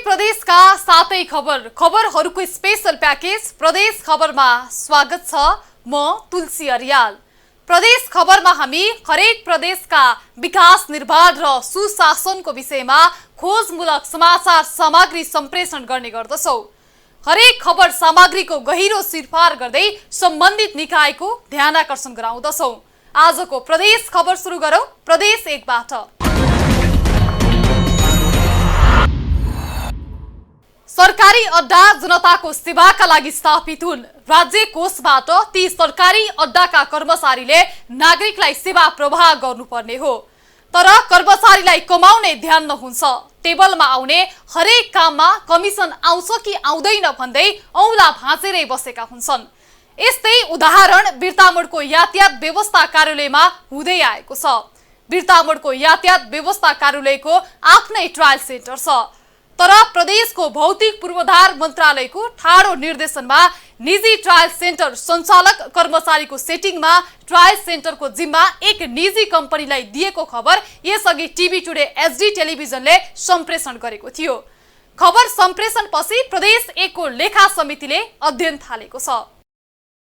प्रदेशका सातै खबरहरूको special package प्रदेश खबरमा स्वागत छ। म तुलसी अरियाल। प्रदेश खबरमा हामी हरेक प्रदेशका विकास निर्माण र सुशासनको विषयमा खोजमूलक समाचार सामग्री सम्प्रेषण गर्ने गर्दछौं। हरेक खबर सामग्रीको गहिरो सिरफार गर्दै सम्बन्धित निकायको ध्यान आकर्षण गराउँदछौं। आजको प्रदेश खबर सुरु गरौं प्रदेश 1 बाट। सरकारी अड्डा जनताको सेवाका लागि स्थापित हुन्। राज्य कोषबाट ती सरकारी अड्डाका कर्मचारीले नागरिकलाई सेवा प्रवाह गर्नुपर्ने हो। तर कर्मचारीलाई कमाउने ध्यान नहुन्छ। टेबलमा आउने हरेक काममा कमिसन आउँछ कि आउँदैन भन्दै औँला भाँचेरै बसेका हुन्छन्। यस्तै उदाहरण बिर्तामोडको यातायात व्यवस्था कार्यालयमा हुँदै आएको छ। बिर्तामोडको यातायात व्यवस्था कार्यालयको आफ्नै ट्रायल सेन्टर छ। तर प्रदेशको भौतिक पूर्वाधार मन्त्रालयको ठाडो निर्देशनमा निजी ट्रायल सेन्टर सञ्चालक कर्मचारीको सेटिङमा ट्रायल सेन्टरको जिम्मा एक निजी कम्पनीलाई दिएको खबर यसअघि टिभी टुडे एचडी टेलिभिजनले सम्प्रेषण गरेको थियो। खबर सम्प्रेषणपछि प्रदेश 1 को लेखा समितिले अध्ययन थालेको छ।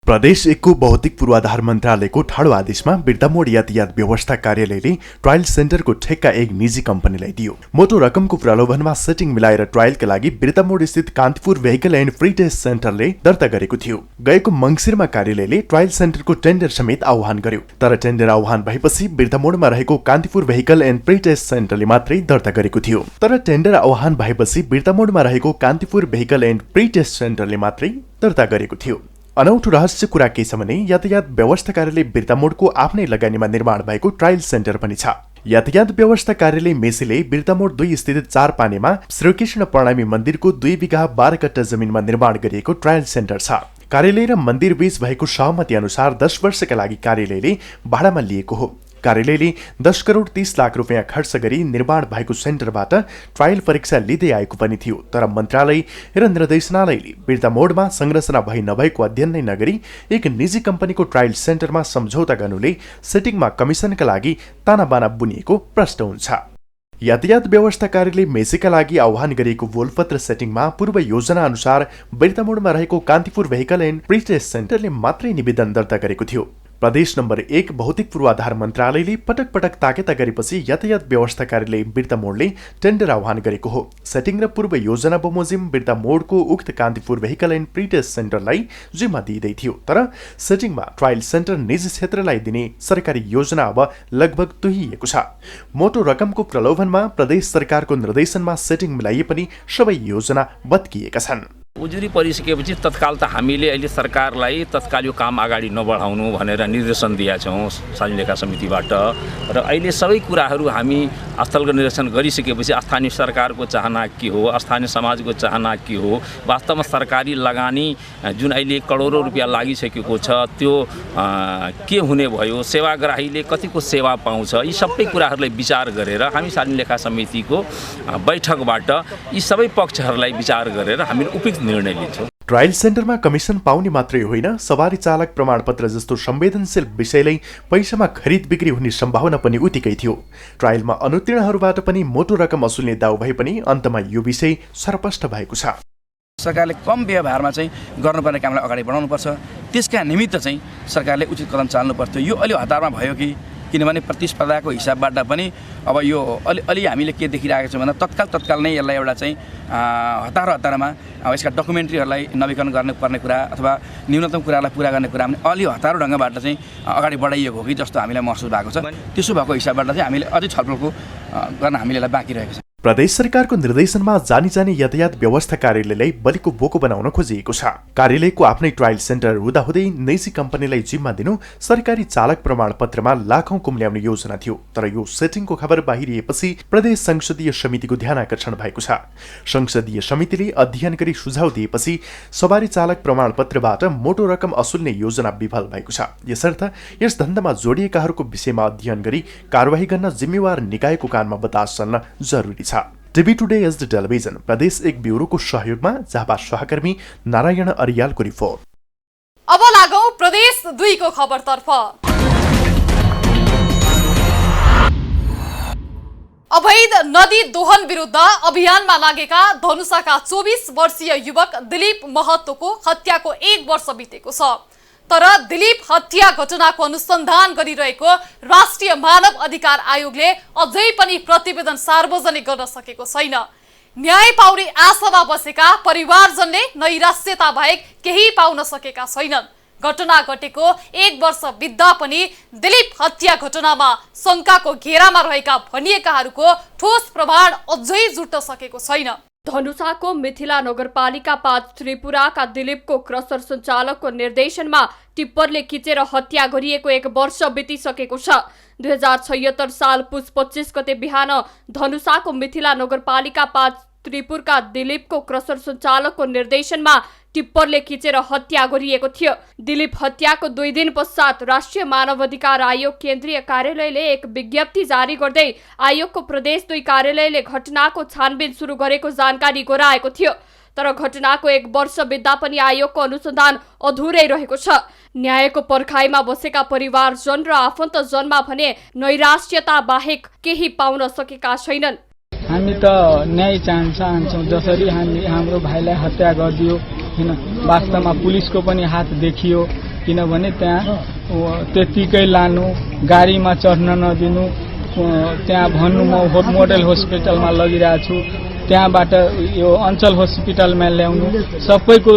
प्रदेश 1 को भौतिक पूर्वाधार मन्त्रालयको ठाडो आदेशमा बिर्तामोड यातायात व्यवस्था कार्यालयले ट्रायल सेन्टरको ठेक्का एक निजी कम्पनीलाई दियो। मोटो रकमको प्रलोभनमा सेटिङ मिलाएर ट्रायलका लागि बिर्तामोड स्थित Kantipur vehicle and free test सेन्टरले दर्ता गरेको थियो। गएको मङ्सिरमा कार्यालयले ट्रायल सेन्टरको टेन्डर समेत आह्वान गर्यो। तर टेन्डर आह्वान भएपछि बिर्तामोडमा रहेको Kantipur vehicle and free test सेन्टरले मात्रै दर्ता गरेको थियो। तर टेन्डर आह्वान भएपछि बिर्तामोडमा रहेको Kantipur vehicle and free test सेन्टरले मात्रै दर्ता गरेको थियो। अनौठो रहस्य कुरा के छ भने यातायात व्यवस्था कार्यालय बिर्तामोडको आफ्नै लगानीमा निर्माण भएको ट्रायल सेन्टर पनि छ। यातायात व्यवस्था कार्यालय मेसीले बिर्तामोड 2 स्थित 4 पानीमा श्रीकृष्ण प्रणामी मन्दिरको 2 बिघा 12 कट्टा जमिनमा निर्माण गरिएको ट्रायल सेन्टर छ। कार्यालय र मन्दिर बीच भएको सहमति अनुसार 10 वर्षका लागि कार्यालयले भाडामा लिएको हो। कार्यालयले 10 करोड 30 लाख रुपियाँ खर्च गरी निर्माण भएको सेन्टरबाट ट्रायल परीक्षा लिँदै आएको पनि थियो। तर मन्त्रालय र निर्देशनालयले बिर्तामोडमा संरचना भई नभएको अध्ययन नै नगरी एक निजी कम्पनीको ट्रायल सेन्टरमा सम्झौता गर्नुले सेटिङमा कमिसनका लागि तानाबाना बुनिएको प्रश्न हुन्छ। यातायात व्यवस्था कार्यालय मेसीका लागि आह्वान गरिएको बोलपत्र सेटिङमा पूर्व योजना अनुसार बिर्तामोडमा रहेको Kantipur vehicle and free test सेन्टरले मात्रै निवेदन दर्ता गरेको थियो। प्रदेश नम्बर 1 भौतिक पूर्वाधार मन्त्रालयले पटक पटक ताकेता गरेपछि यातायात व्यवस्था कार्यालय बिर्तामोडले टेन्डर आह्वान गरेको हो। सेटिङ र पूर्व योजना बमोजिम बिर्तामोडको उक्त Kantipur vehicle and free test सेन्टरलाई जिम्मा दिइदै थियो। तर सेटिङमा ट्रायल सेन्टर निजी क्षेत्रलाई दिने सरकारी योजना अब लगभग तुहिएको छ। मोटो रकमको प्रलोभनमा प्रदेश सरकारको निर्देशनमा सेटिङ मिलाइए पनि सबै योजना बत्किएका छन्। उजुरी परिसकेपछि तत्काल त हामीले अहिले सरकारलाई तत्काल यो काम अगाडि नबढाउनु भनेर निर्देशन दिएका छौँ सार्वजनिक लेखा समितिबाट। र अहिले सबै कुराहरू हामी स्थलगत निर्देशन गरिसकेपछि स्थानीय सरकारको चाहना के हो, स्थानीय समाजको चाहना के हो, वास्तवमा सरकारी लगानी जुन अहिले करोडौँ रुपियाँ लागिसकेको छ त्यो के हुने भयो, सेवाग्राहीले कतिको सेवा पाउँछ, यी सबै कुराहरूलाई विचार गरेर हामी सार्वजनिक लेखा समितिको बैठकबाट यी सबै पक्षहरूलाई विचार गरेर हामी उपयुक्त निर्णय लिन्छौँ। ट्रायल सेन्टरमा कमिसन पाउने मात्रै होइन, सवारी चालक प्रमाणपत्र जस्तो संवेदनशील विषयलाई पैसामा खरिद बिक्री हुने सम्भावना पनि उत्तिकै थियो। ट्रायलमा अनुत्तीर्णहरूबाट पनि मोटो रकम असुल्ने दाउ भए पनि अन्तमा यो विषय स्पष्ट भएको छ। सरकारले कम व्यवहारमा चाहिँ गर्नुपर्ने कामलाई अगाडि बढाउनुपर्छ। त्यसका निमित्त चाहिँ सरकारले उचित कदम चाल्नुपर्छ। यो अलि हतारमा भयो कि किनभने प्रतिस्पर्धाको हिसाबबाट पनि अब यो अलि हामीले के देखिरहेको छौँ भन्दा तत्काल नै यसलाई एउटा चाहिँ हतारमा यसका डकुमेन्ट्रीहरूलाई नवीकरण गर्नुपर्ने कुरा अथवा न्यूनतम कुरालाई पुरा गर्ने कुरा अलि हतारो ढङ्गबाट चाहिँ अगाडि बढाइएको हो कि जस्तो हामीलाई महसुस भएको छ। त्यसो भएको हिसाबबाट चाहिँ हामीले अझै छलफलको गर्न हामीले बाँकी रहेको छ। प्रदेश सरकारको निर्देशनमा जानी यातायात व्यवस्था कार्यालयलाई बलिको बोको बनाउन खोजिएको छ। कार्यालयको आफ्नै ट्रायल सेन्टर हुँदाहुँदै निजी कम्पनीलाई जिम्मा दिनु सरकारी चालक प्रमाणपत्रमा लाखौं कुम्ल्याउने योजना थियो। तर यो सेटिङको खबर बाहिरिएपछि प्रदेश संसदीय समितिको ध्यान आकर्षण भएको छ। संसदीय समितिले अध्ययन गरी सुझाव दिएपछि सवारी चालक प्रमाणपत्रबाट मोटो रकम असुल्ने योजना विफल भएको छ। यसर्थ यस धन्दामा जोडिएकाहरूको विषयमा अध्ययन गरी कारबाही गर्न जिम्मेवार निकायको कानमा बतास चल्न जरुरी छ। टिभी टुडे एचडी टेलिभिजन प्रदेश 1 ब्युरोको सहयोगमा झापा सहकर्मी नारायण अरियालको रिपोर्ट। अब लागौं प्रदेश 2 को खबरतर्फ। अवैध नदी दोहन विरुद्ध अभियानमा लागेका धनुषाका 24 वर्षीय युवक दिलीप महतोको हत्याको 1 वर्ष बितेको छ। तर दिलीप हत्या घटनाको अनुसन्धान गरिरहेको राष्ट्रिय मानव अधिकार आयोगले अझै पनि प्रतिवेदन सार्वजनिक गर्न सकेको छैन। न्याय पाउने आशामा बसेका परिवारजनले नैराश्यता बाहेक केही पाउन सकेका छैनन्। घटना घटेको 1 वर्ष बित्दा पनि दिलीप हत्या घटनामा शंकाको घेरामा रहेका भनिएकाहरूको ठोस प्रमाण अझै जुट्न सकेको छैन। धनुषाको मिथिला नगरपालिका 5 त्रिपुराका दिलीपको क्रसर सञ्चालकको निर्देशनमा टिप्परले खिचेर हत्या गरिएको 1 वर्ष बितिसकेको छ। 2076 साल पुस 25 गते बिहान धनुषाको मिथिला नगरपालिका 5 त्रिपुरका दिलीपको क्रसर सञ्चालकको निर्देशनमा टिप्परले खिचेर हत्या गरिएको थियो। दिलीप हत्याको 2 दिन पश्चात राष्ट्रिय मानव अधिकार आयोग केन्द्रीय कार्यालयले एक विज्ञप्ति जारी गर्दै आयोगको प्रदेश 2 कार्यालयले घटनाको छानबिन सुरु गरेको जानकारी गराएको थियो। तर घटनाको 1 वर्ष बित्दा पनि आयोगको अनुसन्धान अधुरै रहेको छ। न्यायको पर्खाइमा बसेका परिवारजन र आफन्तजनमा भने नैराश्यता बाहेक केही पाउन सकेका छैनन्। हामी त न्याय चाहन्छौँ। जसरी हाम्रो भाइलाई हत्या गरिदियो हैन, वास्तवमा पुलिसको पनि हात देखियो। किनभने त्यहाँ त्यतिकै लानु, गाडीमा चढ्न नदिनु, त्यहाँ भन्नु म मोडल हस्पिटलमा लगिरहेको छु, त्यहाँबाट यो अञ्चल हस्पिटलमा ल्याउनु, सबैको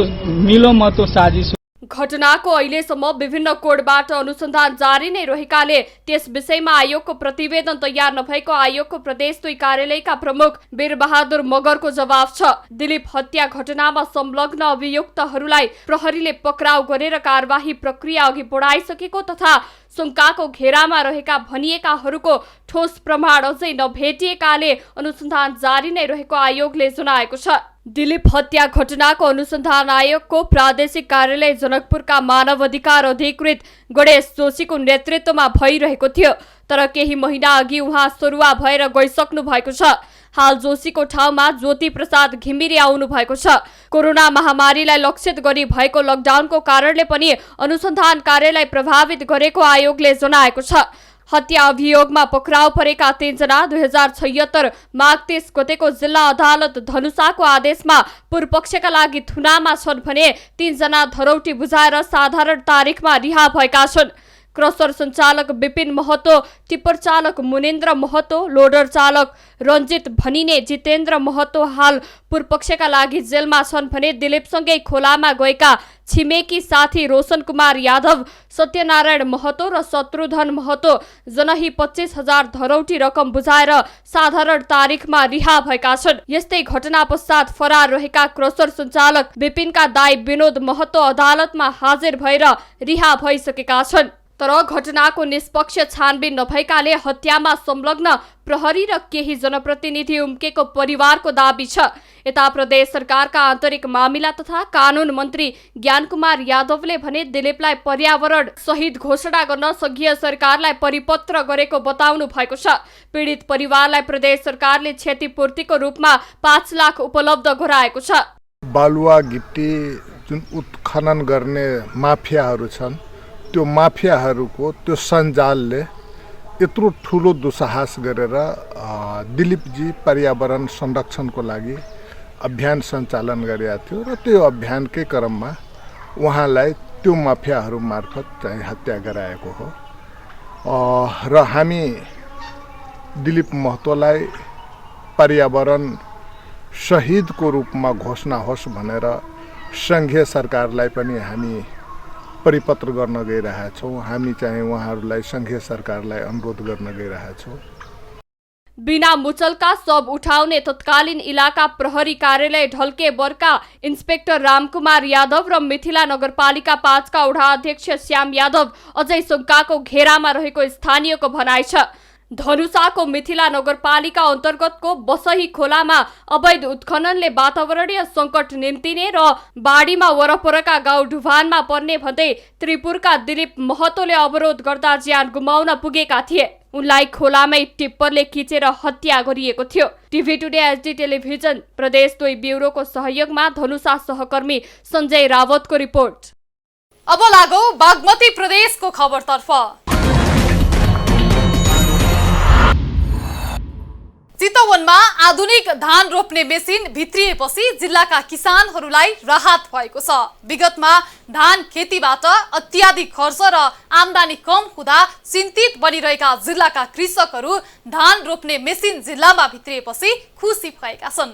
मिलोमतो साजिस। घटनाको अहिलेसम्म विभिन्न कोडबाट अनुसन्धान जारी नै रहेकाले त्यस विषयमा आयोगको प्रतिवेदन तयार नभएको आयोगको प्रदेश 2 कार्यालयका प्रमुख वीरबहादुर मगरको जवाब छ। दिलीप हत्या घटनामा संलग्न अभियुक्तहरूलाई प्रहरीले पक्राउ गरेर कारबाही प्रक्रिया अघि बढाइसकेको तथा शंकाको घेरामा रहेका भनिएकाहरूको ठोस प्रमाण अझै नभेटिएकाले अनुसन्धान जारी नै रहेको आयोगले जनाएको छ। दिलीप हत्या घटनाको अनुसन्धान आयोगको प्रादेशिक कार्यालय जनकपुरका मानव अधिकार अधिकृत गणेश जोशीको नेतृत्वमा भइरहेको थियो। तर केही महिना अघि उहाँ सरुवा भएर गइसक्नु भएको छ। हाल जोशीको ठाउँमा ज्योति प्रसाद घिमिरे आउनु भएको छ। कोरोना महामारीलाई लक्षित गरी भएको लकडाउनको कारणले पनि अनुसन्धान कार्यलाई प्रभावित गरेको आयोगले जनाएको छ। हत्या अभियोगमा पक्राउ परेका 3 जना 2076 माघ 30 गतेको जिल्ला अदालत धनुषाको आदेशमा पूर्व पक्षका लागि थुनामा छन् भने 3 जना धरौटी बुझाएर साधारण तारिखमा रिहा भएका छन्। क्रसर सञ्चालक विपिन महतो, टिप्पर चालक मुनेन्द्र महतो, लोडर चालक रञ्जित भनिने जितेन्द्र महतो हाल पूर्व पक्षका लागि जेलमा छन् भने दिलीपसँगै खोलामा गएका छिमेकी साथी रोशन कुमार यादव, सत्यनारायण महतो र शत्रुधन महतो जनही 25,000 धरौटी रकम बुझाएर साधारण तारिखमा रिहा भएका छन्। यस्तै घटना पश्चात फरार रहेका क्रसर सञ्चालक विपिनका दाइ विनोद महतो अदालतमा हाजिर भएर रिहा भइसकेका छन्। तर घटनाको निष्पक्ष छानबिन नभएकाले हत्यामा संलग्न प्रहरी र केही जनप्रतिनिधि उम्केको परिवारको दाबी छ। यता प्रदेश सरकारका आन्तरिक मामिला तथा कानून मन्त्री ज्ञानकुमार यादवले भने दिलीपलाई पर्यावरण शहीद घोषणा गर्न संघीय सरकारलाई परिपत्र गरेको बताउनु भएको छ। पीडित परिवारलाई प्रदेश सरकारले क्षतिपूर्तिको रूपमा 5 लाख उपलब्ध गराएको छ। बालुवा गिट्टी जुन उत्खनन गर्ने माफियाहरू छन्, त्यो माफियाहरूको त्यो सञ्जालले यत्रो ठुलो दुस्साहस गरेर दिलीपजी पर्यावरण संरक्षणको लागि अभियान सञ्चालन गरेका थियो र त्यो अभियानकै क्रममा उहाँलाई त्यो माफियाहरू मार्फत चाहिँ हत्या गराएको हो। र हामी दिलीप महतोलाई पर्यावरण शहीदको रूपमा घोषणा होस् भनेर सङ्घीय सरकारलाई पनि हामी परिपत्र गर्न गइरहेका छौँ। हामी चाहिँ उहाँहरूलाई सङ्घीय सरकारलाई अनुरोध गर्न गइरहेका छौँ। बिना मुचलका सब उठाउने तत्कालीन इलाका प्रहरी कार्यालय ढल्के बरका इन्स्पेक्टर रामकुमार यादव र मिथिला नगरपालिका 5 का वडा अध्यक्ष श्याम यादव अझै शंकाको घेरामा रहेको स्थानीयको भनाइ छ। धनुषाको मिथिला नगरपालिका अन्तर्गतको बसही खोलामा अवैध उत्खननले वातावरणीय सङ्कट निम्तिने र बाढीमा वरपरका गाउँ ढुवानमा पर्ने भन्दै त्रिपुरका दिलीप महतोले अवरोध गर्दा ज्यान गुमाउन पुगेका थिए। उनलाई खोलामै टिप्परले खिचेर हत्या गरिएको थियो। टिभी टुडे एचडी टेलिभिजन प्रदेश 2 ब्युरोको सहयोगमा धनुषा सहकर्मी सञ्जय रावतको रिपोर्ट। अब लागौ बागमती प्रदेशको खबरतर्फ। चितवनमा आधुनिक धान रोप्ने मेसिन भित्रिएपछि जिल्लाका किसानहरूलाई राहत भएको छ। विगतमा धान खेतीबाट अत्याधिक खर्च र आम्दानी कम हुँदा चिन्तित बनिरहेका जिल्लाका कृषकहरू धान रोप्ने मेसिन जिल्लामा भित्रिएपछि खुसी भएका छन्।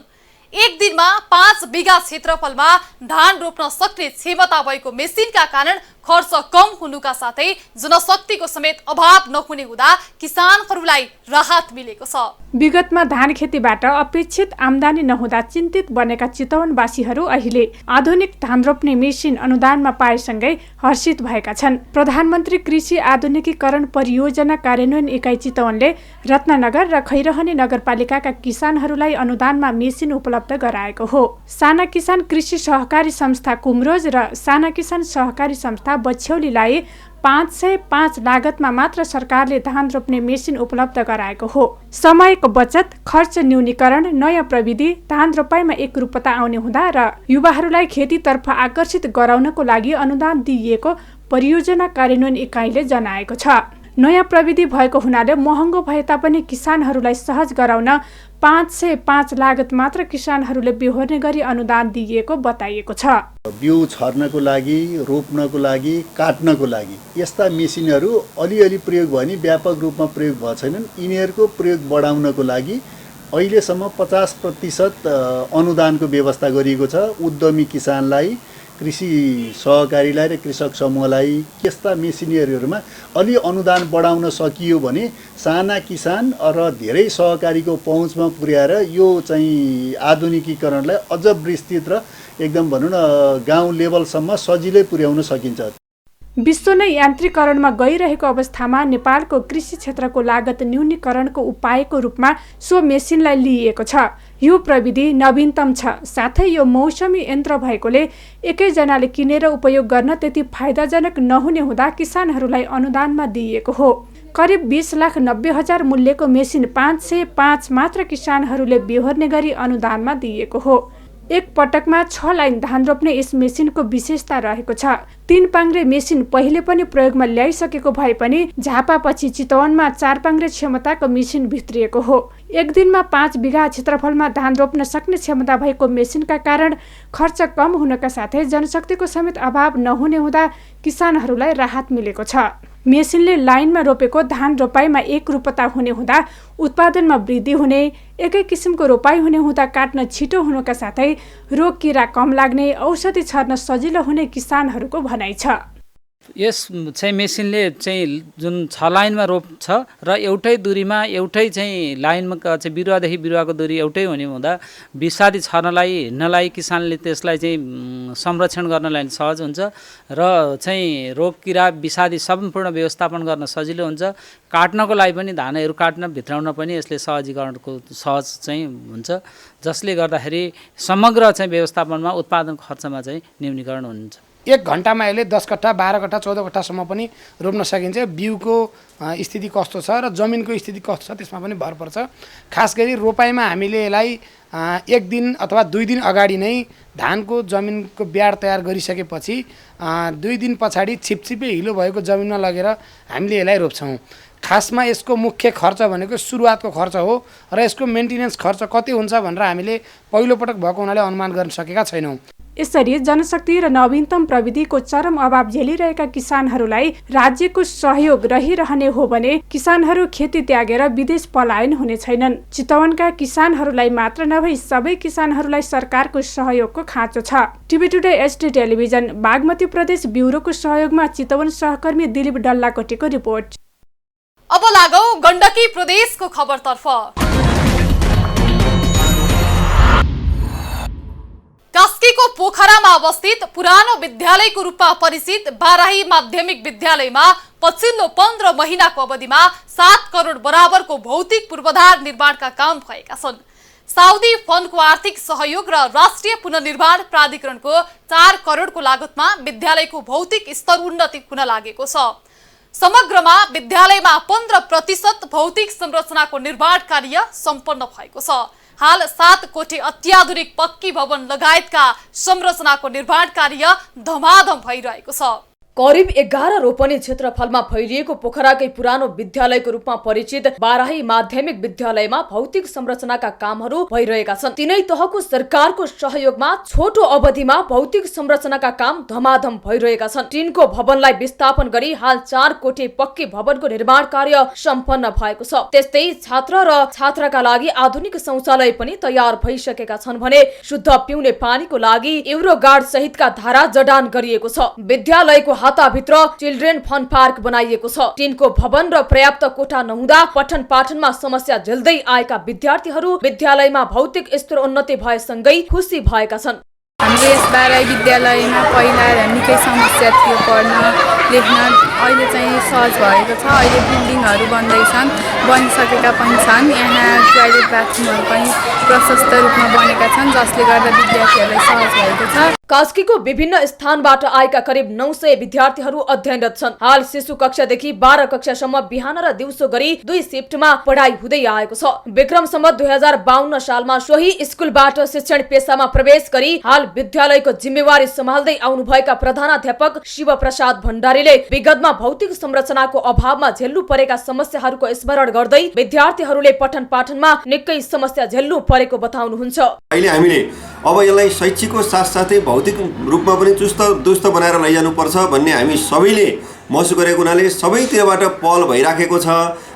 एक दिनमा 5 बिघा क्षेत्रफलमा धान रोप्न सक्ने क्षमता भएको मेसिनका कारण खर्च कम हुनुका साथै जनशक्तिको समेत अभाव नहुने हुँदा किसानहरूलाई राहत मिलेको छ। विगतमा धान खेतीबाट अपेक्षित आम्दानी नहुँदा चिन्तित बनेका चितवनवासीहरू अहिले आधुनिक धान रोप्ने मेसिन अनुदानमा पाएसँगै हर्षित भएका छन्। प्रधानमन्त्री कृषि आधुनिकीकरण परियोजना कार्यान्वयन इकाइ चितवनले रत्ननगर र खैरहनी नगरपालिकाका किसानहरूलाई अनुदानमा मेसिन उपलब्ध गराएको हो। साना किसान कृषि सहकारी संस्था कुमरोज र साना किसान सहकारी संस्था बछ्यौलीलाई 505 लागतमा मात्र सरकारले धान रोप्ने मेसिन उपलब्ध गराएको हो। समयको बचत, खर्च न्यूनीकरण, नयाँ प्रविधि, धान रोपाइमा एकरूपता आउने हुँदा र युवाहरूलाई खेतीतर्फ आकर्षित गराउनको लागि अनुदान दिइएको परियोजना कार्यान्वयन इकाइले जनाएको छ। नयाँ प्रविधि भएको हुनाले महँगो भए तापनि किसानहरूलाई सहज गराउन 505 लागत मात्र किसानहरूले बेहोर्ने गरी अनुदान दिइएको बताइएको छ। बिउ छर्नको लागि, रोप्नको लागि, काट्नको लागि यस्ता मेसिनहरू अलिअलि प्रयोग भयो भने व्यापक रूपमा प्रयोग भएको छैनन्। यिनीहरूको प्रयोग बढाउनको लागि अहिलेसम्म 50% अनुदानको व्यवस्था गरिएको छ। उद्यमी किसानलाई, कृषि सहकारीलाई र कृषक समूहलाई यस्ता मेसिनरीहरूमा अलि अनुदान बढाउन सकियो भने साना किसान र धेरै सहकारीको पहुँचमा पुर्याएर यो चाहिँ आधुनिकीकरणलाई अझ विस्तृत र एकदम भनौँ न गाउँ लेभलसम्म सजिलै पुर्याउन सकिन्छ। विश्व नै यान्त्रिकरणमा गइरहेको अवस्थामा नेपालको कृषि क्षेत्रको लागत न्यूनीकरणको उपायको रूपमा सो मेसिनलाई लिइएको छ। यो प्रविधि नवीनतम छ, साथै यो मौसमी यन्त्र भएकोले एकैजनाले किनेर उपयोग गर्न त्यति फाइदाजनक नहुने हुँदा किसानहरूलाई अनुदानमा दिइएको हो। करिब 20,90,000 मूल्यको मेसिन 505 मात्र किसानहरूले बेहोर्ने गरी अनुदानमा दिइएको हो। एक पटकमा 6 लाइन धान रोप्ने यस मेसिनको विशेषता रहेको छ। 3 पाङ्ग्रे मेसिन पहिले पनि प्रयोगमा ल्याइसकेको भए पनि झापापछि चितवनमा 4 पाङ्ग्रे क्षमताको मेसिन भित्रिएको हो। एक दिनमा 5 बिघा क्षेत्रफलमा धान रोप्न सक्ने क्षमता भएको मेसिनका कारण खर्च कम हुनका साथै जनशक्तिको समेत अभाव नहुने हुँदा किसानहरूलाई राहत मिलेको छ। मेसिनले लाइनमा रोपेको धान रोपाइमा एकरूपता हुने हुँदा उत्पादनमा वृद्धि हुने, एकै किसिमको रोपाइ हुने हुँदा काट्न छिटो हुनुका साथै रोग किरा कम लाग्ने, औषधि छर्न सजिलो हुने किसानहरूको भनाइ छ। यस चाहिँ मेसिनले चाहिँ जुन 6 लाइनमा रोप्छ र एउटै दूरीमा एउटै चाहिँ लाइनमा चाहिँ बिरुवादेखि बिरुवाको दूरी एउटै हुने हुँदा विषादी छर्नलाई हिँड्नलाई किसानले त्यसलाई चाहिँ संरक्षण गर्नलाई सहज हुन्छ र चाहिँ रोग किरा विषादी सम्पूर्ण व्यवस्थापन गर्न सजिलो हुन्छ। काट्नको लागि पनि धानहरू काट्न भित्राउन पनि यसले सहजीकरणको सहज चाहिँ हुन्छ, जसले गर्दाखेरि समग्र चाहिँ व्यवस्थापनमा उत्पादन खर्चमा चाहिँ न्यूनीकरण हुन्छ। 1 घन्टामा यसले 10 कट्ठा, 12 कट्ठा, 14 कट्ठासम्म पनि रोप्न सकिन्छ। बिउको स्थिति कस्तो छ र जमिनको स्थिति कस्तो छ त्यसमा पनि भर पर्छ। खास गरी रोपाइमा हामीले यसलाई 1 दिन अथवा 2 दिन अगाडि नै धानको जमिनको ब्याड तयार गरिसकेपछि 2 दिन पछाडि छिपछिपे हिलो भएको जमिनमा लगेर हामीले यसलाई रोप्छौँ। खासमा यसको मुख्य खर्च भनेको सुरुवातको खर्च हो र यसको मेन्टेनेन्स खर्च कति हुन्छ भनेर हामीले पहिलोपटक भएको हुनाले अनुमान गर्न सकेका छैनौँ। यसरी जनशक्ति र नवीनतम प्रविधिको चरम अभाव झेलिरहेका किसानहरूलाई राज्यको सहयोग रहिरहने हो भने किसानहरू खेती त्यागेर विदेश पलायन हुने छैनन्। चितवनका किसानहरूलाई मात्र नभई सबै किसानहरूलाई सरकारको सहयोगको खाँचो छ। TV today HD television Bagmati प्रदेश ब्युरोको सहयोगमा चितवन सहकर्मी दिलीप डल्लाकोटीको रिपोर्ट। अब लागौ गण्डकी प्रदेशको खबरतर्फ। कास्कीको पोखरामा अवस्थित पुरानो विद्यालयको रूपमा परिचित बाराही माध्यमिक विद्यालयमा पछिल्लो 15 महिनाको अवधिमा 7 करोड बराबरको भौतिक पूर्वाधार निर्माणका काम भएका छन्। साउदी फन्डको आर्थिक सहयोग र राष्ट्रिय पुनर्निर्माण प्राधिकरणको 4 करोडको लागतमा विद्यालयको भौतिक स्तर उन्नति हुन लागेको छ। समग्रमा विद्यालयमा 15% भौतिक संरचनाको निर्माण कार्य सम्पन्न भएको छ। हाल 7 कोठी अत्याधुनिक पक्की भवन लगायतका संरचनाको निर्माण कार्य धमाधम भइरहेको छ। करिब 11 रोपनी क्षेत्रफलमा फैलिएको पोखराकै पुरानो विद्यालयको रूपमा परिचित बाराही माध्यमिक विद्यालयमा भौतिक संरचनाका कामहरू भइरहेका छन्। तीनै तहको सरकारको सहयोगमा छोटो अवधिमा भौतिक संरचनाका काम धमाधम भइरहेका छन्। टिनको भवनलाई विस्थापन गरी हाल 4 कोठे पक्की भवनको निर्माण कार्य सम्पन्न भएको छ। त्यस्तै छात्र र छात्राका लागि आधुनिक शौचालय पनि तयार भइसकेका छन् भने शुद्ध पिउने पानीको लागि युरोगार्ड सहितका धारा जडान गरिएको छ। विद्यालयको हाताभित्र चिल्ड्रेन फन पार्क बनाइएको छ। टिनको भवन र पर्याप्त कोठा नहुँदा पठन पाठनमा समस्या झेल्दै आएका विद्यार्थीहरू विद्यालयमा भौतिक स्तरोन्नति भएसँगै खुसी भएका छन्। हाम्रो यस बाराही विद्यालयमा पहिला निकै समस्या थियो पढ्न लेख्न, अहिले चाहिँ सहज भएको छ। अहिले बिल्डिङहरू बन्दैछन्, बनिसकेका पनि छन्। यहाँ टोयलेट बाथरुमहरू पनि प्रशस्त रूपमा बनेका छन् जसले गर्दा विद्यार्थीहरूलाई सहज भएको छ। कास्कीको विभिन्न स्थानबाट आएका करिब 900 विद्यार्थीहरू अध्ययनरत छन्। हाल शिशु कक्षादेखि 12 कक्षासम्म बिहान र दिउँसो गरी 2 शिफ्टमा पढाइ हुँदै आएको छ। विक्रम सम्वत 2052 सालमा सोही स्कुलबाट शिक्षण पेशामा प्रवेश गरी हाल विद्यालयको जिम्मेवारी सम्हाल्दै आउनुभएका प्रधानाध्यापक शिव प्रसाद भण्डारीले विगतमा भौतिक संरचनाको अभावमा झेल्नु परेका समस्याहरूको स्मरण गर्दै विद्यार्थीहरूले पठन पाठनमा निकै समस्या झेल्नु परेको बताउनुहुन्छ। अहिले हामीले अब यसलाई शैक्षिकको साथसाथै भौतिक रूपमा पनि चुस्त दुस्त बनाएर लैजानुपर्छ भन्ने हामी सबैले महसुस गरेको हुनाले सबैतिरबाट पहल भइराखेको छ।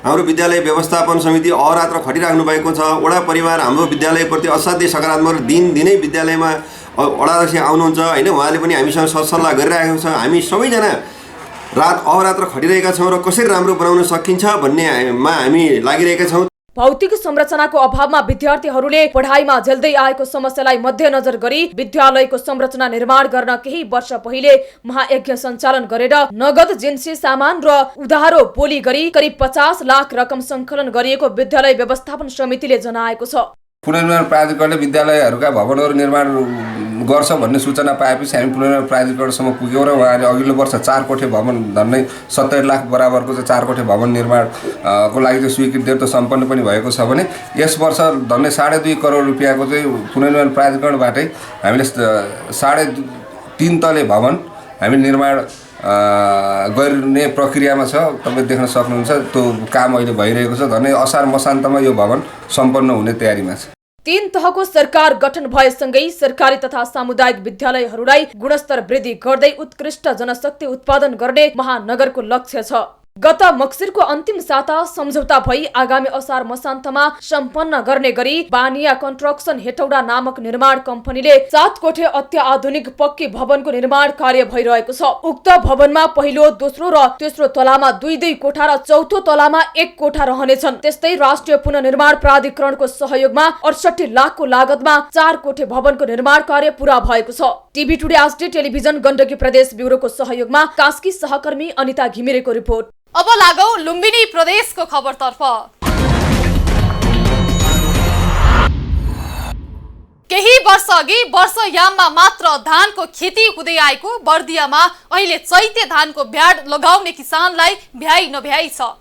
हाम्रो विद्यालय व्यवस्थापन समिति अहोरात्र खटिराख्नु भएको छ। वडा परिवार हाम्रो विद्यालयप्रति असाध्यै सकारात्मक, दिनदिनै विद्यालयमा वडाध्यक्ष आउनुहुन्छ होइन, उहाँले पनि हामीसँग सरसल्लाह गरिरहेको छ। हामी सबैजना अहोरात्र खटिरहेका छौँ र कसरी राम्रो बनाउन सकिन्छ भन्नेमा हामी लागिरहेका छौँ। भौतिक संरचनाको अभावमा विद्यार्थीहरूले पढाइमा झेल्दै आएको समस्यालाई मध्यनजर गरी विद्यालयको संरचना निर्माण गर्न केही वर्ष पहिले महायज्ञ सञ्चालन गरेर नगद जिन्सी सामान र उधारो बोली गरी करिब 50 लाख रकम सङ्कलन गरिएको विद्यालय व्यवस्थापन समितिले जनाएको छ। पुनर्निर्माण प्राधिकरणले विद्यालयहरूका भवनहरू निर्माण गर्छ भन्ने सूचना पाएपछि हामी पुनर्निर्माण प्राधिकरणसम्म पुग्यौँ र उहाँले अघिल्लो वर्ष 4 कोठे भवन झन्डै 70 लाख बराबरको चाहिँ 4 कोठे भवन निर्माणको लागि चाहिँ स्वीकृति त सम्पन्न पनि भएको छ भने यस वर्ष झन्डै 2.5 करोड रुपियाँको चाहिँ पुनर्निर्माण प्राधिकरणबाटै हामीले 3.5 तले भवन हामी निर्माण गर्ने प्रक्रियामा छ। तपाईँ देख्न सक्नुहुन्छ त्यो काम अहिले भइरहेको छ। झन्डै असार मसान्तमा यो भवन सम्पन्न हुने तयारीमा छ। 3 तहको सरकार गठन भएसँगै सरकारी तथा सामुदायिक विद्यालयहरूलाई गुणस्तर वृद्धि गर्दै उत्कृष्ट जनशक्ति उत्पादन गर्ने महानगरको लक्ष्य छ। गत मक्सिरको अन्तिम साता सम्झौता भई आगामी असार मसान्तमा सम्पन्न गर्ने गरी बानिया कन्स्ट्रक्सन हेटौडा नामक निर्माण कम्पनीले 7 कोठे अत्याधुनिक पक्की भवनको निर्माण कार्य भइरहेको छ। उक्त भवनमा पहिलो, दोस्रो र तेस्रो तलामा 2 कोठा र चौथो तलामा 1 कोठा रहनेछन्। त्यस्तै राष्ट्रिय पुनर्निर्माण प्राधिकरणको सहयोगमा 68 लाखको लागतमा 4 कोठे भवनको निर्माण कार्य पूरा भएको छ। टिभी टुडे आजडे टेलिभिजन गण्डकी प्रदेश ब्युरोको सहयोगमा कास्की सहकर्मी अनिता घिमिरेको रिपोर्ट। अब लागौं लुम्बिनी प्रदेशको खबरतर्फ। केही वर्ष अघि वर्षयाममा मात्र धानको खेती हुँदै आएको बर्दियामा अहिले चैते धानको ब्याड लगाउने किसानलाई भ्याइ नभ्याइ छ।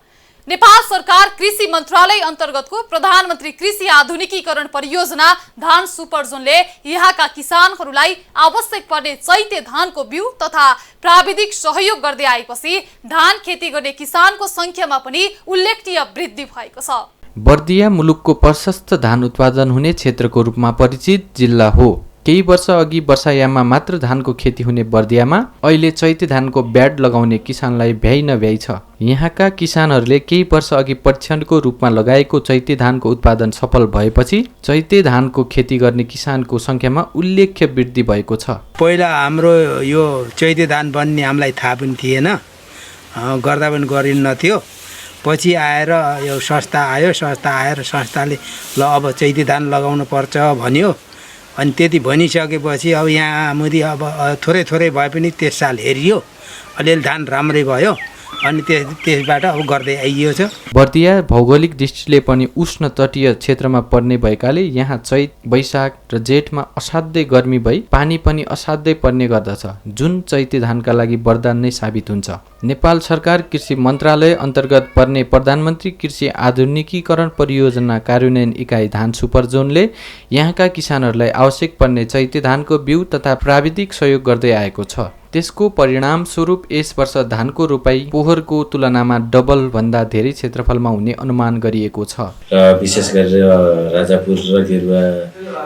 नेपाल सरकार कृषि मन्त्रालय अन्तर्गतको प्रधानमन्त्री कृषि आधुनिकीकरण परियोजना धान सुपर जोनले यहाँका किसानहरूलाई आवश्यक पर्ने चैते धानको बिउ तथा प्राविधिक सहयोग गर्दै आएपछि धान खेती गर्ने किसानको संख्यामा पनि उल्लेखनीय वृद्धि भएको छ। बर्दिया मुलुकको प्रशस्त धान उत्पादन हुने क्षेत्रको रूपमा परिचित जिल्ला हो। केही वर्ष अघि वर्षायाममा मात्र धानको खेती हुने बर्दियामा अहिले चैते धानको ब्याड लगाउने किसानलाई भ्याइ नभ्याइ छ। यहाँका किसानहरूले केही वर्ष अघि परीक्षणको रूपमा लगाएको चैते धानको उत्पादन सफल भएपछि चैते धानको खेती गर्ने किसानको संख्यामा उल्लेख्य वृद्धि भएको छ। पहिला हाम्रो यो चैते धान बन्ने हामीलाई थाहा पनि थिएन, गर्दा पनि गरिन्नथ्यो। पछि आएर यो संस्था आयो, संस्था आएर संस्थाले ल अब चैते धान लगाउनु पर्छ भन्यो। अनि त्यति भनिसकेपछि अब यहाँ मुदी अब थोरै थोरै भए पनि त्यस साल हेरियो, अलिअलि धान राम्रै भयो। अनि त्यसबाट अब गर्दै आइयो छ। बर्दिया भौगोलिक दृष्टिले पनि उष्ण तटीय क्षेत्रमा पर्ने भएकाले यहाँ चैत, वैशाख, र जेठमा असाध्यै गर्मी भई पानी पनि असाध्यै पर्ने गर्दछ, जुन चैते धानका लागि वरदान नै साबित हुन्छ। नेपाल सरकार कृषि मन्त्रालय अन्तर्गत पर्ने प्रधानमन्त्री कृषि आधुनिकीकरण परियोजना कार्यान्वयन इकाइ धान सुपर जोनले यहाँका किसानहरूलाई आवश्यक पर्ने चैते धानको बिउ तथा प्राविधिक सहयोग गर्दै आएको छ। त्यसको परिणाम स्वरूप यस वर्ष धानको रोपाई पोहोरको तुलनामा डबल भन्दा धेरै क्षेत्रफलमा हुने अनुमान गरिएको छ। र विशेष गरेर राजापुर र गेरुवा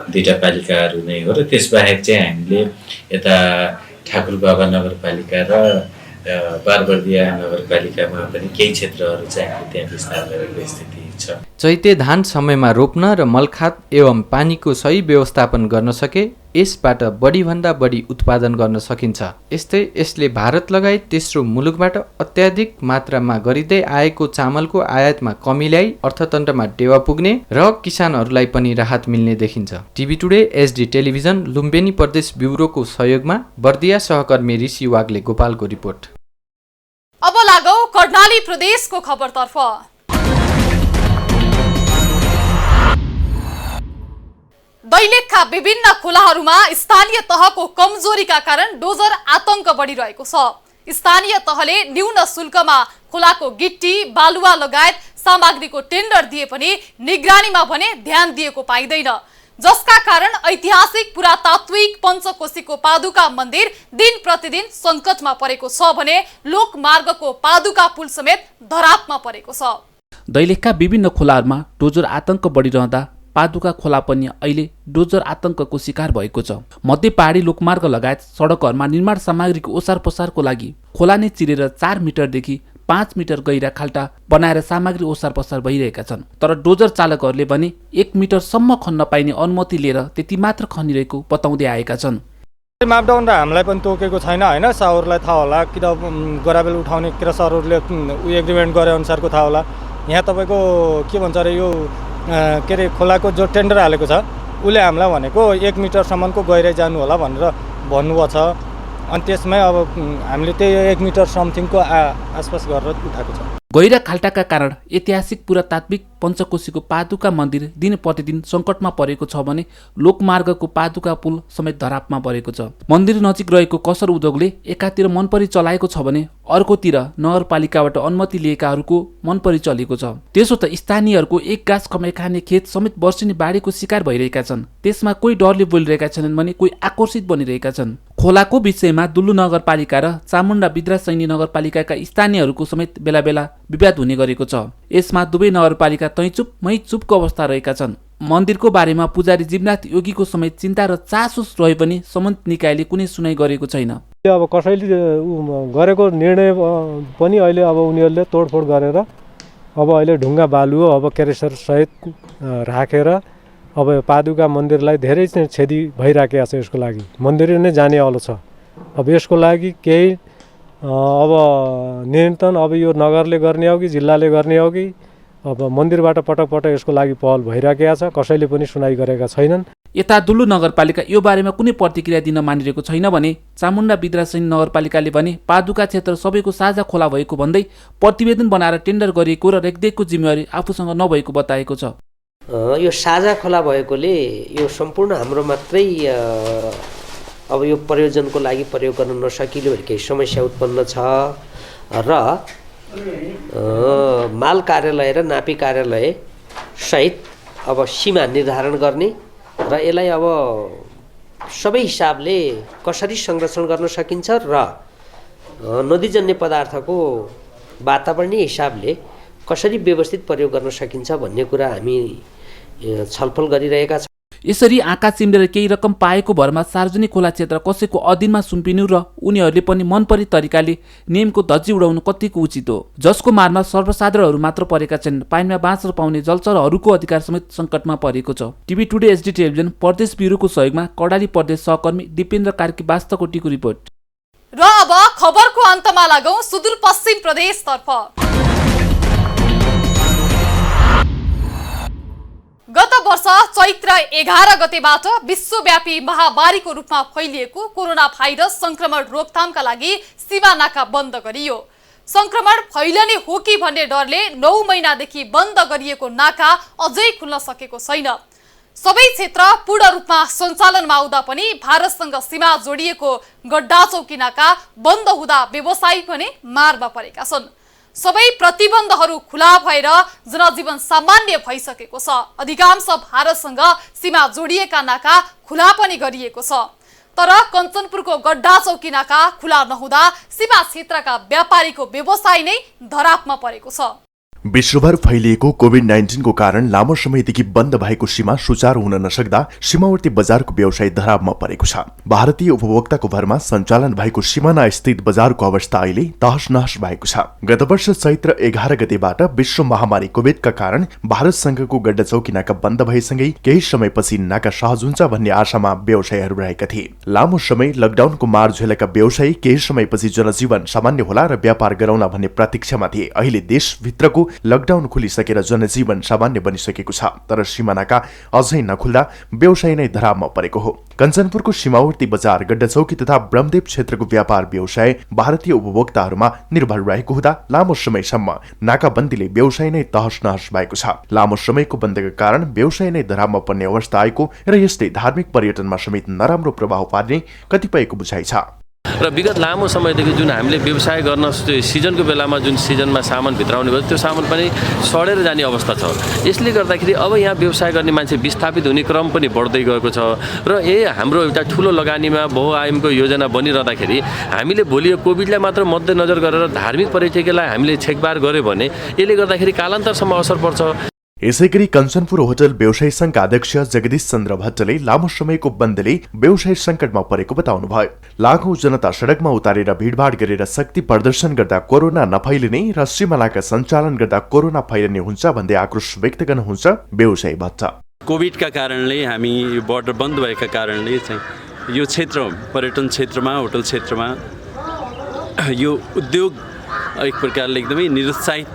दुईटा पालिकाहरू नै हो र त्यसबाहेक चाहिँ हामीले यता ठाकुरबाबा नगरपालिका र बारबर्दिया नगरपालिकामा पनि केही क्षेत्रहरू चाहिँ हामीले त्यहाँ विस्तार गरेको स्थिति छ। चैते धान समयमा रोप्न र मलखात एवं पानीको सही व्यवस्थापन गर्न सके यसबाट बढीभन्दा बढी उत्पादन गर्न सकिन्छ। यस्तै यसले भारत लगायत तेस्रो मुलुकबाट अत्याधिक मात्रामा गरिँदै आएको चामलको आयातमा कमी ल्याई अर्थतन्त्रमा टेवा पुग्ने र किसानहरूलाई पनि राहत मिल्ने देखिन्छ। TV today SD television Lumbini प्रदेश ब्युरोको सहयोगमा बर्दिया सहकर्मी ऋषि वाग्ले गोपालको रिपोर्ट। अब लागौ कर्णाली प्रदेशको खबरतर्फ। दैलेखका विभिन्न खोलाहरूमा स्थानीय तहको कमजोरीका कारण डोजर आतंक बढिरहेको छ। स्थानीय तहले न्यून शुल्कमा खोलाको गिट्टी बालुवा लगायत सामग्रीको टेन्डर दिए पनि निगरानीमा भने ध्यान दिएको पाइँदैन, जसका कारण ऐतिहासिक पुरातात्विक पञ्चकोशीको पादुका मन्दिर दिन प्रतिदिन सङ्कटमा परेको छ भने लोकमार्गको पादुका पुल समेत धरापमा परेको छ। दैलेखका विभिन्न खोलाहरूमा डोजर आतंक बढिरहँदा पादुका खोला पनि अहिले डोजर आतंकको शिकार भएको छ। मध्य पहाडी लोकमार्ग लगायत सडकहरूमा निर्माण सामग्रीको ओसार पसारको लागि खोला नै चिरेर 4 मिटरदेखि 5 मिटर गहिरा खाल्टा बनाएर सामग्री ओसार पसार भइरहेका छन्। तर डोजर चालकहरूले भने 1 मिटरसम्म खन्न पाइने अनुमति लिएर त्यति मात्र खनिरहेको बताउँदै आएका छन्। मापदण्ड हामीलाई पनि तोकेको छैन हैन, साउरलाई थाहा होला कि त गराबेल उठाउने क्रेसरहरूले एग्रिमेन्ट गरे अनुसारको थाहा होला। यहाँ तपाईँको के भन्छ अरे यो के अरे खोलाको जो टेन्डर हालेको छ उसले हामीलाई भनेको 1 मिटरसम्मको गहिराइ जानु होला भनेर भन्नुभएको छ। अनि त्यसमै अब हामीले त्यही 1 मिटर समथिङको आसपास गरेर उठाएको छ। गहिरा खाल्टाका कारण ऐतिहासिक पुरातात्विक पञ्चकोशीको पादुका मन्दिर दिन प्रतिदिन सङ्कटमा परेको छ भने लोकमार्गको पादुका पुल समेत धरापमा परेको छ। मन्दिर नजिक रहेको कसर उद्योगले एकातिर मनपरी चलाएको छ भने अर्कोतिर नगरपालिकाबाट अनुमति लिएकाहरूको मनपरी चलेको छ। त्यसो त स्थानीयहरूको एक गाँस कमाइ खाने खेत समेत वर्षेनी बाढीको शिकार भइरहेका छन्। त्यसमा कोही डरले बोलिरहेका छन् भने कोही आकर्षित बनिरहेका छन्। खोलाको विषयमा दुल्लु नगरपालिका र चामुण्डा बिद्रासैनी नगरपालिकाका स्थानीयहरूको समेत बेला बेला विवाद हुने गरेको छ। यसमा दुवै नगरपालिका तैचुप मैचुपको अवस्था रहेका छन्। मन्दिरको बारेमा पुजारी जीवनाथ योगीको समेत चिन्ता र चासो रहे पनि सम्बन्धित निकायले कुनै सुनाइ गरेको छैन। अब कसैले गरेको निर्णय पनि अहिले अब उनीहरूले तोडफोड गरेर अब अहिले ढुङ्गा बालु अब क्यारेसर सहित राखेर अब पादुका मन्दिरलाई धेरै चाहिँ क्षति भइराखेको छ। यसको लागि मन्दिर नै जाने अलो छ। अब यसको लागि केही अब नियन्त्रण अब यो नगरले गर्ने हो कि जिल्लाले गर्ने हो कि अब मन्दिरबाट पटक पटक यसको लागि पहल भइराखेको छ। कसैले पनि सुनाइ गरेका छैनन्। यता दुल्लु नगरपालिका यो बारेमा कुनै प्रतिक्रिया दिन मानिरहेको छैन भने चामुण्डा बिद्रासैनी नगरपालिकाले भने पादुका क्षेत्र सबैको साझा खोला भएको भन्दै प्रतिवेदन बनाएर टेन्डर गरिएको र रेखदेखको जिम्मेवारी आफूसँग नभएको बताएको छ। यो साझा खोला भएकोले यो सम्पूर्ण हाम्रो मात्रै अब यो प्रयोजनको लागि प्रयोग गर्न नसकिने केही समस्या उत्पन्न छ र माल कार्यालय र नापी कार्यालय सहित अब सीमा निर्धारण गर्ने र यसलाई अब सबै हिसाबले कसरी संरक्षण गर्न सकिन्छ र नदीजन्य पदार्थको वातावरणीय हिसाबले कसरी व्यवस्थित प्रयोग गर्न सकिन्छ भन्ने कुरा हामी छलफल गरिरहेका छौँ। यसरी आँखा चिम्लेर केही रकम पाएको भरमा सार्वजनिक खोला क्षेत्र कसैको अधीनमा सुम्पिनु र उनीहरूले पनि मनपरी तरिकाले नियमको धज्जी उडाउनु कतिको उचित हो, जसको मारमा सर्वसाधारणहरू मात्र परेका छन्। पानीमा बाँच्न पाउने जलचरहरूको अधिकार समेत सङ्कटमा परेको छ। टिभी टुडे एसडी टेलिभिजन प्रदेश ब्युरोको सहयोगमा कर्णाली प्रदेश सहकर्मी दिपेन्द्र कार्की बास्तकोटीको रिपोर्ट। र अब खबरको अन्तमा लागौं सुदूरपश्चिम प्रदेशतर्फ। गत वर्ष चैत्र 11 गतेबाट विश्वव्यापी महामारीको रूपमा फैलिएको कोरोना भाइरस संक्रमण रोकथामका लागि सीमा नाका बन्द गरियो। संक्रमण फैलने हो कि भन्ने डरले 9 महिनादेखि बन्द गरिएको नाका अझै खुल्न सकेको छैन। सबै क्षेत्र पूर्ण रूपमा सञ्चालनमा आउँदा पनि भारतसँग सीमा जोडिएको गड्डा चौकी नाका बन्द हुँदा व्यवसायी पनि मारमा परेका छन्। सबै प्रतिबन्धहरू खुला भएर जनजीवन सामान्य भइसकेको छ। अधिकांश भारतसँग सीमा जोडिएका नाका खुला पनि गरिएको छ। तर कञ्चनपुरको गड्डा चौकी नाका खुला नहुँदा सीमा क्षेत्रका व्यापारीको व्यवसाय नै धरापमा परेको छ। विश्वभर फैलिएको कोभिड-19 को कारण लामो समयदेखि बन्द भएको सीमा सुचारू हुन नसक्दा सीमावर्ती बजारको व्यवसाय धरापमा परेको छ। भारतीय उपभोक्ताको भरमा सञ्चालन भएको सिमाना स्थित बजारको अवस्था अहिले तहस-नहस भएको छ। गत वर्ष चैत्र 11 गतेबाट विश्व महामारी कोभिडका कारण भारतसँगको गड्डा चौकी नाका बन्द भएसँगै केही समयपछि नाका सहज हुन्छ भन्ने आशामा व्यवसायीहरू रहेका थिए। लामो समय लकडाउनको मार झेलेका व्यवसायी केही समयपछि जनजीवन सामान्य होला र व्यापार गरौँला भन्ने प्रतीक्षामा थिए। अहिले देशभित्रको लकडाउन खुलिसकेर जनजीवन सामान्य बनिसकेको छ, तर सीमानाका अझै नखुल्दा व्यवसाय नै धरापमा परेको हो। कञ्चनपुरको सीमावर्ती बजार गड्डा चौकी तथा ब्रह्मदेव क्षेत्रको व्यापार व्यवसाय भारतीय उपभोक्ताहरूमा निर्भर रहेको हुँदा लामो समयसम्म नाकाबन्दीले व्यवसाय नै तहस-नहस भएको छ। लामो समयको बन्दका कारण व्यवसाय नै धरापमा पर्ने अवस्था आएको र यसले धार्मिक पर्यटनमा समेत नराम्रो प्रभाव पार्ने कतिपयको बुझाइ छ। र विगत लामो समयदेखि जुन हामीले व्यवसाय गर्न सिजनको बेलामा जुन सिजनमा सामान भित्राउने भयो त्यो सामान पनि सडेर जाने अवस्था छ। यसले गर्दाखेरि अब यहाँ व्यवसाय गर्ने मान्छे विस्थापित हुने क्रम पनि बढ्दै गएको छ र हाम्रो एउटा ठुलो लगानीमा बहुआयामको योजना बनिरहँदाखेरि हामीले भोलि कोभिडलाई मात्र मध्यनजर गरेर धार्मिक पर्यटकलाई हामीले छेकबार गर्यो भने यसले गर्दाखेरि कालान्तरसम्म असर पर्छ। यसैगरी कञ्चनपुर होटल व्यवसाय संघका अध्यक्ष जगदीश चन्द्र भट्टले लामो समयको बन्दले व्यवसाय संकटमा परेको बताउनुभयो। लाखौं जनता सडकमा उतारेर भिडभाड गरेर शक्ति प्रदर्शन गर्दा कोरोना नफैलिने र सीमानाका सञ्चालन गर्दा कोरोना फैलिने हुन्छ भन्दै आक्रोश व्यक्त गर्नुहुन्छ व्यवसायी भट्ट। कोभिडका कारणले हामी यो बोर्डर बन्द भएका कारणले चाहिँ यो क्षेत्र पर्यटन क्षेत्रमा होटल क्षेत्रमा यो उद्योग एक प्रकारले एकदमै निरुत्साहित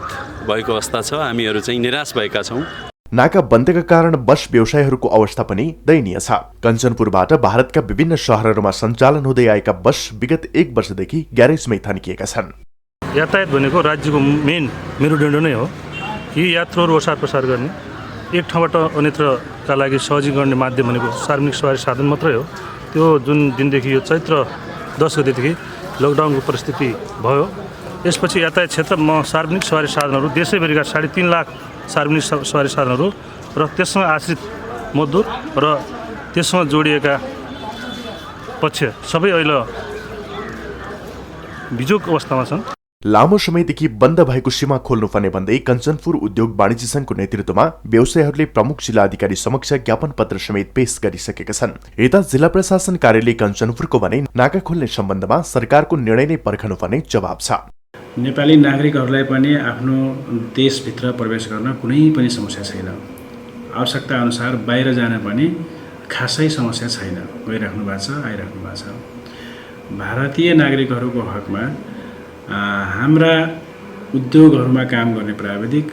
भएको अवस्था छ। हामीहरू चाहिँ निराश भएका छौँ। नाका बन्दका कारण बस व्यवसायहरूको अवस्था पनि दयनीय छ। कञ्चनपुरबाट भारतका विभिन्न शहरहरूमा सञ्चालन हुँदै आएका बस विगत 1 वर्षदेखि ग्यारेजमै थन्किएका छन्। यातायात भनेको राज्यको मेन मेरुदण्ड नै हो। यी यात्रुहरू ओसार प्रसार गर्ने एक ठाउँबाट अन्यत्रका लागि सहजीकरण गर्ने माध्यम भनेको सार्वजनिक सवारी साधन मात्रै हो। त्यो जुन दिनदेखि यो चैत्र 10 गतेदेखि लकडाउनको परिस्थिति भयो, यसपछि यातायात क्षेत्रमा सार्वजनिक सवारी साधनहरू देशैभरिका 3.5 लाख सार्वजनिक सवारी साधनहरू र त्यससँग आश्रित मजदुर र त्यससँग जोडिएका पक्ष सबै अहिले बिजोग अवस्थामा छन्। लामो समयदेखि बन्द भएको सीमा खोल्नुपर्ने भन्दै कञ्चनपुर उद्योग वाणिज्य संघको नेतृत्वमा व्यवसायीहरूले प्रमुख जिल्ला अधिकारी समक्ष ज्ञापन पत्र समेत पेश गरिसकेका छन्। यता जिल्ला प्रशासन कार्यालय कञ्चनपुरको भने नाका खोल्ने सम्बन्धमा सरकारको निर्णय नै पर्खनुपर्ने जवाब छ। नेपाली नागरिकहरूलाई पनि आफ्नो देशभित्र प्रवेश गर्न कुनै पनि समस्या छैन। आवश्यकता अनुसार बाहिर जान पनि खासै समस्या छैन। गइराख्नु भएको छ, आइराख्नु भएको छ। भारतीय नागरिकहरूको हकमा हाम्रा उद्योगहरूमा काम गर्ने प्राविधिक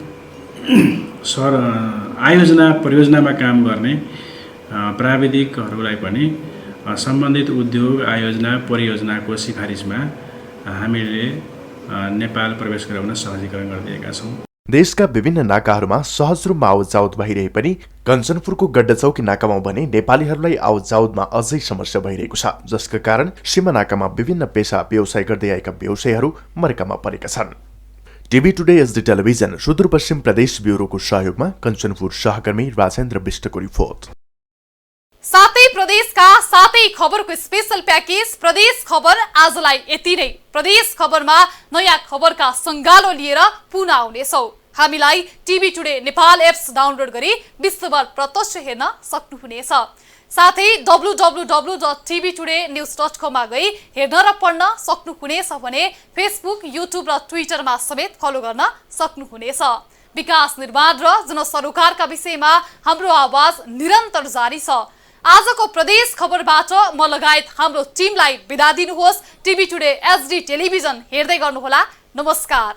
आयोजना परियोजनामा काम गर्ने प्राविधिकहरूलाई पनि सम्बन्धित उद्योग आयोजना परियोजनाको सिफारिसमा हामीले नेपाल प्रवेश गराउन सहजीकरण गरिदिएका छौँ। देशका विभिन्न नाकाहरूमा सहज रूपमा आवतजावत भइरहे पनि कञ्चनपुरको गड्डा चौकी नाकामा भने नेपालीहरूलाई आवतजावतमा अझै समस्या भइरहेको छ, जसका कारण सीमा नाकामा विभिन्न पेशा व्यवसाय गर्दै आएका व्यवसायीहरू मर्कामा परेका छन्। TV today SD television Sudurpashchim प्रदेश ब्युरोको सहयोगमा कञ्चनपुर सहकर्मी राजेन्द्र विष्टको रिपोर्ट। सातै प्रदेशका सातै खबरको स्पेशल प्याकेज प्रदेश खबर आजलाई यति नै। प्रदेश खबरमा नयाँ खबरका सङ्गालो लिएर पुनः आउनेछौँ। हामीलाई TV today Nepal apps download गरी विश्वभर प्रत्यक्ष हेर्न सक्नुहुनेछ। साथै www.tvtoday.news.com मा गई हेर्न र पढ्न सक्नुहुनेछ भने फेसबुक, युट्युब र ट्विटरमा समेत फलो गर्न सक्नुहुनेछ। विकास निर्माण र जनसरोकारका विषयमा हाम्रो आवाज निरन्तर जारी छ। आजको प्रदेश खबरबाट म लगायत हाम्रो टिमलाई बिदा दिनुहोस्। टिभी टुडे एसडी टेलिभिजन हेर्दै गर्नुहोला। नमस्कार।